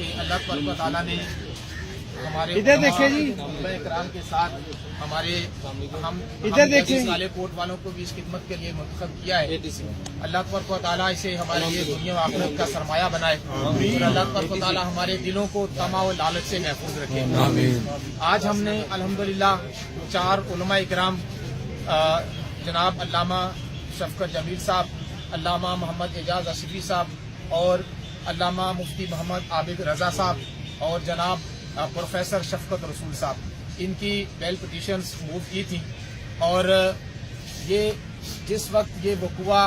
کہ اللہ تبارک و تعالیٰ نے ہمارے اکرام کے ساتھ ہمارے سالے کوٹ والوں کو بھی اس خدمت کے لیے منتخب کیا ہے. اللہ تبارک و تعالیٰ اسے ہمارے لیے دنیا و آخرت کا سرمایہ بنائے اور اللہ تبارک و تعالیٰ ہمارے دلوں کو طمع و لالچ سے محفوظ رکھے. آج ہم نے الحمدللہ 4 علماء اکرام جناب علامہ شفقت جمیل صاحب، علامہ محمد اعجاز اشرفی صاحب اور علامہ مفتی محمد عابد رضا صاحب اور جناب پروفیسر شفقت رسول صاحب، ان کی بیل پٹیشنز موو کی تھیں. اور یہ جس وقت یہ وقوع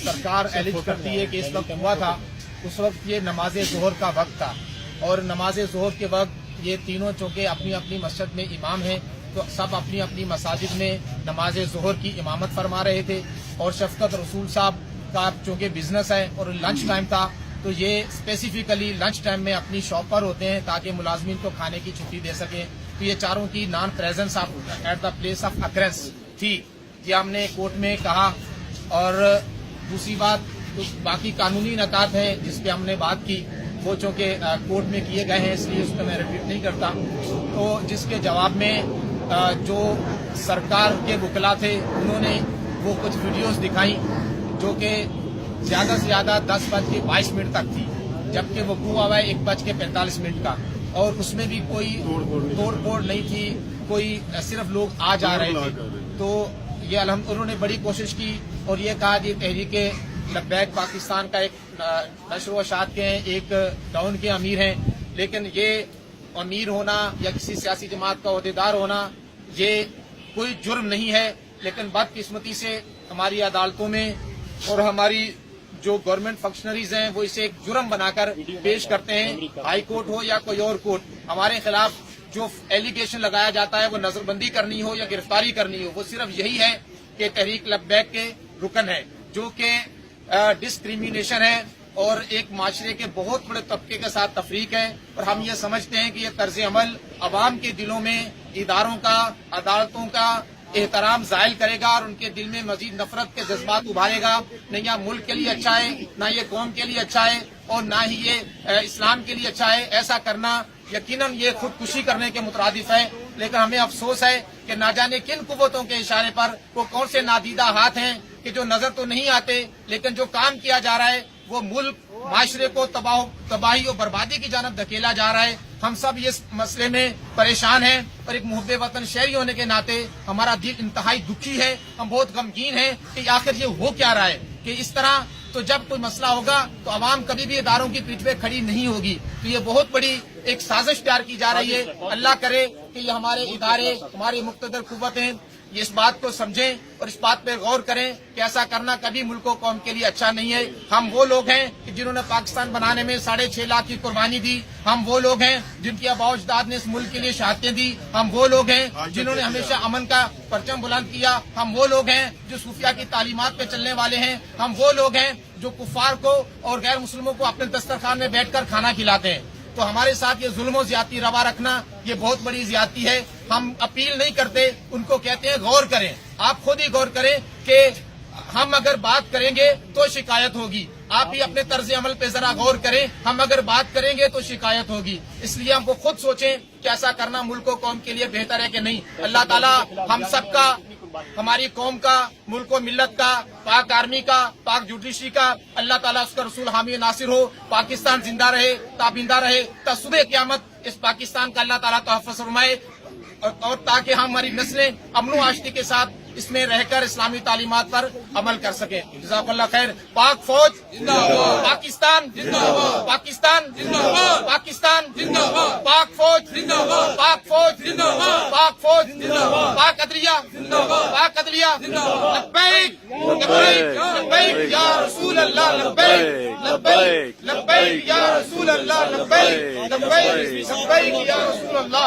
سرکار ایلیج کرتی ہے کہ اس وقت ہوا تھا، اس وقت یہ نماز ظہر کا وقت تھا اور نماز ظہر کے وقت یہ تینوں چونکہ اپنی اپنی مسجد میں امام ہیں تو سب اپنی اپنی مساجد میں نماز ظہر کی امامت فرما رہے تھے. اور شفقت رسول صاحب کا چونکہ بزنس ہے اور لنچ ٹائم تھا تو یہ اسپیسیفکلی لنچ ٹائم میں اپنی شاپ پر ہوتے ہیں تاکہ ملازمین کو کھانے کی چھٹی دے سکیں. تو یہ چاروں کی non presence at the place of occurrence تھی، یہ ہم نے کورٹ میں کہا. اور دوسری بات باقی قانونی نکات ہیں جس پہ ہم نے بات کی، وہ چونکہ کورٹ میں کیے گئے ہیں اس لیے اس کو میں ریپیٹ نہیں کرتا. تو جس کے جواب میں جو سرکار کے وکلا تھے انہوں نے وہ کچھ ویڈیوز دکھائیں جو کہ زیادہ سے زیادہ 10:22 تک تھی، جبکہ وقوع ہوا ہے 1:45 کا، اور اس میں بھی کوئی توڑ پھوڑ نہیں تھی، کوئی صرف لوگ آ جا رہے تھے. تو یہ انہوں نے بڑی کوشش کی اور یہ کہا کہ تحریک لبیک پاکستان کا ایک نشر و اشاعت کے ہیں، ایک ٹاؤن کے امیر ہیں، لیکن یہ امیر ہونا یا کسی سیاسی جماعت کا عہدیدار ہونا یہ کوئی جرم نہیں ہے. لیکن بدقسمتی سے ہماری عدالتوں میں اور ہماری جو گورنمنٹ فنکشنریز ہیں وہ اسے ایک جرم بنا کر پیش کرتے ہیں. ہائی کورٹ ہو یا کوئی اور کورٹ، ہمارے خلاف جو ایلیگیشن لگایا جاتا ہے وہ نظر بندی کرنی ہو یا گرفتاری کرنی ہو، وہ صرف یہی ہے کہ تحریک لبیک کے رکن ہے، جو کہ ڈسکریمنیشن ہے اور ایک معاشرے کے بہت بڑے طبقے کے ساتھ تفریق ہے. اور ہم یہ سمجھتے ہیں کہ یہ طرز عمل عوام کے دلوں میں اداروں کا، عدالتوں کا احترام زائل کرے گا اور ان کے دل میں مزید نفرت کے جذبات ابھارے گا. نہ یہ ملک کے لیے اچھا ہے، نہ یہ قوم کے لیے اچھا ہے اور نہ ہی یہ اسلام کے لیے اچھا ہے. ایسا کرنا یقیناً یہ خودکشی کرنے کے مترادف ہے. لیکن ہمیں افسوس ہے کہ نہ جانے کن قوتوں کے اشارے پر وہ کون سے نادیدہ ہاتھ ہیں کہ جو نظر تو نہیں آتے لیکن جو کام کیا جا رہا ہے وہ ملک معاشرے کو تباہی اور بربادی کی جانب دھکیلا جا رہا ہے. ہم سب اس مسئلے میں پریشان ہیں اور ایک محب وطن شہری ہونے کے ناطے ہمارا دل انتہائی دکھی ہے. ہم بہت غمگین ہیں کہ آخر یہ ہو کیا رہا ہے کہ اس طرح تو جب کوئی مسئلہ ہوگا تو عوام کبھی بھی اداروں کی پیٹھ پہ کھڑی نہیں ہوگی. تو یہ بہت بڑی ایک سازش تیار کی جا رہی ہے. اللہ کرے کہ یہ ہمارے ادارے، ہماری مقتدر قوتیں یہ اس بات کو سمجھیں اور اس بات پہ غور کریں کہ ایسا کرنا کبھی ملک و قوم کے لیے اچھا نہیں ہے. ہم وہ لوگ ہیں کہ جنہوں نے پاکستان بنانے میں 6.5 لاکھ کی قربانی دی. ہم وہ لوگ ہیں جن کی آباء و اجداد نے اس ملک کے لیے شہادتیں دی. ہم وہ لوگ ہیں جنہوں نے ہمیشہ امن کا پرچم بلند کیا. ہم وہ لوگ ہیں جو صوفیہ کی تعلیمات پہ چلنے والے ہیں. ہم وہ لوگ ہیں جو کفار کو اور غیر مسلموں کو اپنے دسترخوان میں بیٹھ کر کھانا کھلاتے ہیں. تو ہمارے ساتھ یہ ظلم و زیادتی روا رکھنا یہ بہت بڑی زیادتی ہے. ہم اپیل نہیں کرتے، ان کو کہتے ہیں غور کریں. آپ خود ہی غور کریں کہ ہم اگر بات کریں گے تو شکایت ہوگی. آپ ہی اپنے طرز عمل پہ ذرا غور کریں. ہم اگر بات کریں گے تو شکایت ہوگی. اس لیے ہم کو خود سوچیں کہ ایسا کرنا ملک و قوم کے لیے بہتر ہے کہ نہیں. اللہ تعالیٰ ہم سب کا، ہماری قوم کا، ملک و ملت کا، پاک آرمی کا، پاک جوڈیشری کا اللہ تعالیٰ اس کا رسول حامی ناصر ہو. پاکستان زندہ رہے، تابندہ رہے، تا صبح قیامت اس پاکستان کا اللہ تعالیٰ تحفظ فرمائے اور تاکہ ہماری نسلیں امن و آشتی کے ساتھ اس میں رہ کر اسلامی تعلیمات پر عمل کر سکیں. جزاک اللہ خیر. پاک فوج زندہ باد. پاکستان زندہ باد. پاکستان زندہ باد. پاکستان زندہ باد. پاک فوج زندہ باد. پاک فوج زندہ باد. پاک فوج زندہ باد. پاک عدلیہ زندہ باد. پاک عدلیہ زندہ باد. لبیک لبیک لبیک یا رسول اللہ. لبیک لبیک لبیک یا رسول اللہ. لبیک لبیک لبیک یا رسول اللہ.